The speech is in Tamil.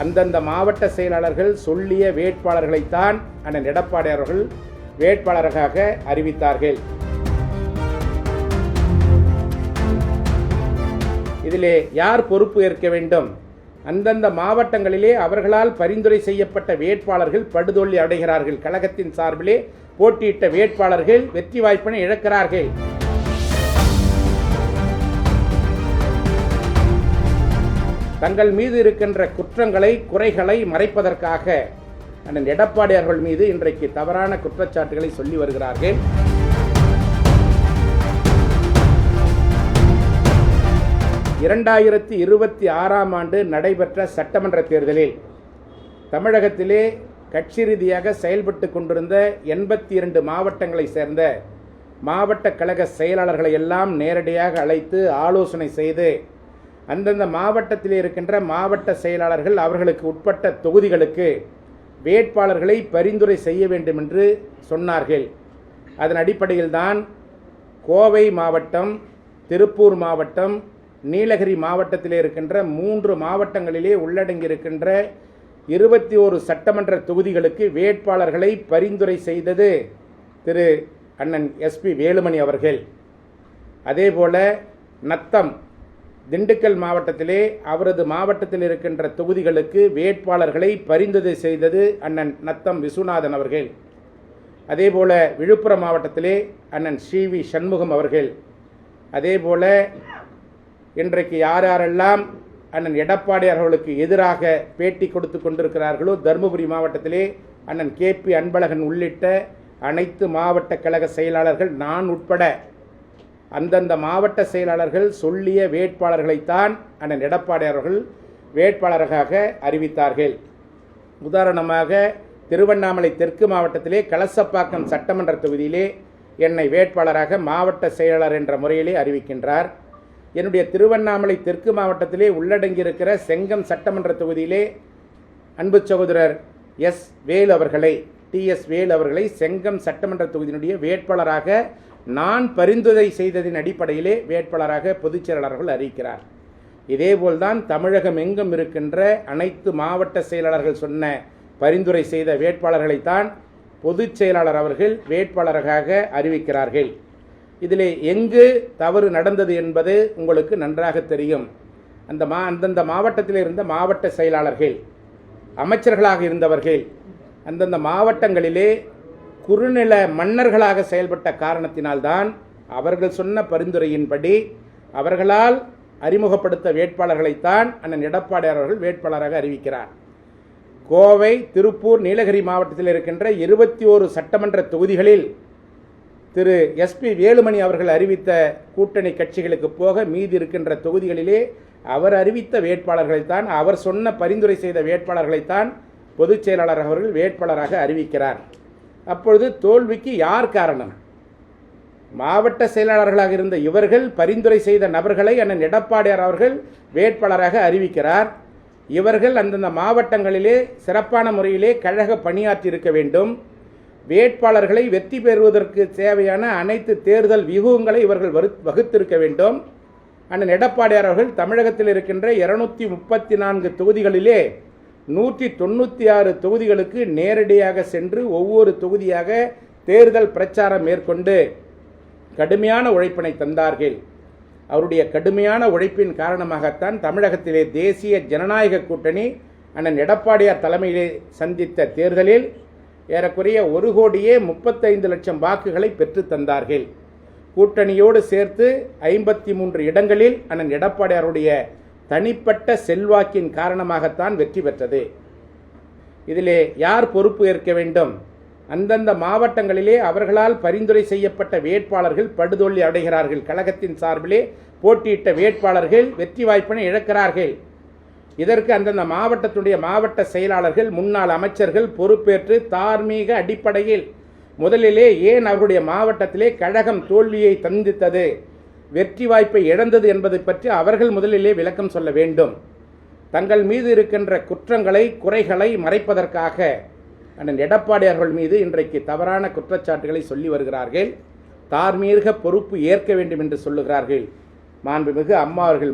அந்தந்த மாவட்ட செயலாளர்கள் சொல்லிய வேட்பாளர்களைத்தான் அண்ணன் எடப்பாடி அவர்கள் வேட்பாளராக அறிவித்தார்கள். இதிலே யார் பொறுப்பு ஏற்க வேண்டும்? அந்தந்த மாவட்டங்களிலே அவர்களால் பரிந்துரை செய்யப்பட்ட வேட்பாளர்கள் படுதோல்வி அடைகிறார்கள். கழகத்தின் சார்பிலே போட்டியிட்ட வேட்பாளர்கள் வெற்றி வாய்ப்பினை இழக்கிறார்கள். தங்கள் மீது இருக்கின்ற குற்றங்களை குறைகளை மறைப்பதற்காக அண்ணன் எடப்பாடி அவர்கள் மீது இன்றைக்கு தவறான குற்றச்சாட்டுகளை சொல்லி வருகிறார்கள். இரண்டாயிரத்தி 26ஆம் ஆண்டு நடைபெற்ற சட்டமன்ற தேர்தலில் தமிழகத்திலே கட்சி ரீதியாக செயல்பட்டு கொண்டிருந்த 82 மாவட்டங்களை சேர்ந்த மாவட்ட கழக செயலாளர்களை எல்லாம் நேரடியாக அழைத்து ஆலோசனை செய்து அந்தந்த மாவட்டத்தில் இருக்கின்ற மாவட்ட செயலாளர்கள் அவர்களுக்கு உட்பட்ட தொகுதிகளுக்கு வேட்பாளர்களை பரிந்துரை செய்ய வேண்டும் என்று சொன்னார்கள். அதன் அடிப்படையில்தான் கோவை மாவட்டம், திருப்பூர் மாவட்டம், நீலகிரி மாவட்டத்தில் இருக்கின்ற 3 மாவட்டங்களிலே உள்ளடங்கியிருக்கின்ற 21 சட்டமன்ற தொகுதிகளுக்கு வேட்பாளர்களை பரிந்துரை செய்தது திரு அண்ணன் எஸ்பி வேலுமணி அவர்கள். அதேபோல நத்தம், திண்டுக்கல் மாவட்டத்திலே அவரது மாவட்டத்தில் இருக்கின்ற தொகுதிகளுக்கு வேட்பாளர்களை பரிந்துரை செய்தது அண்ணன் நத்தம் விஸ்வநாதன் அவர்கள். அதேபோல விழுப்புரம் மாவட்டத்திலே அண்ணன் CV சண்முகம் அவர்கள். அதேபோல இன்றைக்கு யாரெல்லாம் அண்ணன் எடப்பாடி அவர்களுக்கு எதிராக பேட்டி கொடுத்து கொண்டிருக்கிறார்களோ தருமபுரி மாவட்டத்திலே அண்ணன் KP அன்பழகன் உள்ளிட்ட அனைத்து மாவட்ட கழக செயலாளர்கள், நான் உட்பட அந்தந்த மாவட்ட செயலாளர்கள் சொல்லிய வேட்பாளர்களைத்தான் அண்ணன் எடப்பாடி அவர்கள் வேட்பாளராக அறிவித்தார்கள். உதாரணமாக திருவண்ணாமலை தெற்கு மாவட்டத்திலே கலசப்பாக்கம் சட்டமன்ற தொகுதியிலே என்னை வேட்பாளராக மாவட்ட செயலாளர் என்ற முறையிலே அறிவிக்கின்றார். என்னுடைய திருவண்ணாமலை தெற்கு மாவட்டத்திலே உள்ளடங்கியிருக்கிற செங்கம் சட்டமன்ற தொகுதியிலே அன்பு சகோதரர் வேலு அவர்களை, TS வேலு அவர்களை செங்கம் சட்டமன்ற தொகுதியினுடைய வேட்பாளராக நான் பரிந்துரை செய்ததின் அடிப்படையிலே வேட்பாளராக பொதுச் செயலாளர்கள் அறிவிக்கிறார். இதேபோல்தான் தமிழகம் எங்கும் இருக்கின்ற அனைத்து மாவட்ட செயலாளர்கள் சொன்ன பரிந்துரை செய்த வேட்பாளர்களைத்தான் பொதுச் செயலாளர் அவர்கள் வேட்பாளராக அறிவிக்கிறார்கள். இதிலே எங்கு தவறு நடந்தது என்பது உங்களுக்கு நன்றாக தெரியும். அந்தந்த மாவட்டத்தில் இருந்த மாவட்ட செயலாளர்கள், அமைச்சர்களாக இருந்தவர்கள் அந்தந்த மாவட்டங்களிலே குறுநில மன்னர்களாக செயல்பட்ட காரணத்தினால்தான் அவர்கள் சொன்ன பரிந்துரையின்படி அவர்களால் அறிமுகப்படுத்த வேட்பாளர்களைத்தான் அண்ணன் எடப்பாடி அவர்கள் வேட்பாளராக அறிவிக்கிறார். கோவை, திருப்பூர், நீலகிரி மாவட்டத்தில் இருக்கின்ற 21 சட்டமன்ற தொகுதிகளில் திரு SP வேலுமணி அவர்கள் அறிவித்த கூட்டணி கட்சிகளுக்கு போக மீதி இருக்கின்ற தொகுதிகளிலே அவர் அறிவித்த வேட்பாளர்களைத்தான், அவர் சொன்ன பரிந்துரை செய்த வேட்பாளர்களைத்தான் பொதுச் செயலாளர் அவர்கள் வேட்பாளராக அறிவிக்கிறார். அப்பொழுது தோல்விக்கு யார் காரணம்? மாவட்ட செயலாளர்களாக இருந்த இவர்கள் பரிந்துரை செய்த நபர்களை அண்ணன் எடப்பாடியார் அவர்கள் வேட்பாளராக அறிவிக்கிறார். இவர்கள் அந்தந்த மாவட்டங்களிலே சிறப்பான முறையிலே கழக பணியாற்றி இருக்க வேண்டும். வேட்பாளர்களை வெற்றி பெறுவதற்கு தேவையான அனைத்து தேர்தல் வியூகங்களை இவர்கள் வகுத்திருக்க வேண்டும். அண்ணன் எடப்பாடியார் அவர்கள் தமிழகத்தில் இருக்கின்ற 234 தொகுதிகளிலே 196 தொகுதிகளுக்கு நேரடியாக சென்று ஒவ்வொரு தொகுதியாக தேர்தல் பிரச்சாரம் மேற்கொண்டு கடுமையான உழைப்பினை தந்தார்கள். அவருடைய கடுமையான உழைப்பின் காரணமாகத்தான் தமிழகத்திலே தேசிய ஜனநாயக கூட்டணி அண்ணன் எடப்பாடியார் தலைமையிலே சந்தித்த தேர்தலில் ஏறக்குறைய 1,35,00,000 வாக்குகளை பெற்று தந்தார்கள். கூட்டணியோடு சேர்த்து 53 இடங்களில் அண்ணன் எடப்பாடியாருடைய தனிப்பட்ட செல்வாக்கின் காரணமாகத்தான் வெற்றி பெற்றது. இதிலே யார் பொறுப்பு ஏற்க வேண்டும்? அந்தந்த மாவட்டங்களிலே அவர்களால் பரிந்துரை செய்யப்பட்ட வேட்பாளர்கள் படுதோல்வி அடைகிறார்கள். கழகத்தின் சார்பிலே போட்டியிட்ட வேட்பாளர்கள் வெற்றி வாய்ப்பினை இழக்கிறார்கள். இதற்கு அந்தந்த மாவட்டத்துடைய மாவட்ட செயலாளர்கள், முன்னாள் அமைச்சர்கள் பொறுப்பேற்று தார்மீக அடிப்படையில் முதலிலே ஏன் அவர்களுடைய மாவட்டத்திலே கழகம் தோல்வியை சந்தித்தது, வெற்றி வாய்ப்பை இழந்தது என்பதை பற்றி அவர்கள் முதலிலே விளக்கம் சொல்ல வேண்டும். தங்கள் மீது இருக்கின்ற குற்றங்களை குறைகளை மறைப்பதற்காக அண்ணன் எடப்பாடி அவர்கள் மீது இன்றைக்கு தவறான குற்றச்சாட்டுகளை சொல்லி வருகிறார்கள். தார்மீக பொறுப்பு ஏற்க வேண்டும் என்று சொல்லுகிறார்கள். மாண்புமிகு அம்மா அவர்கள்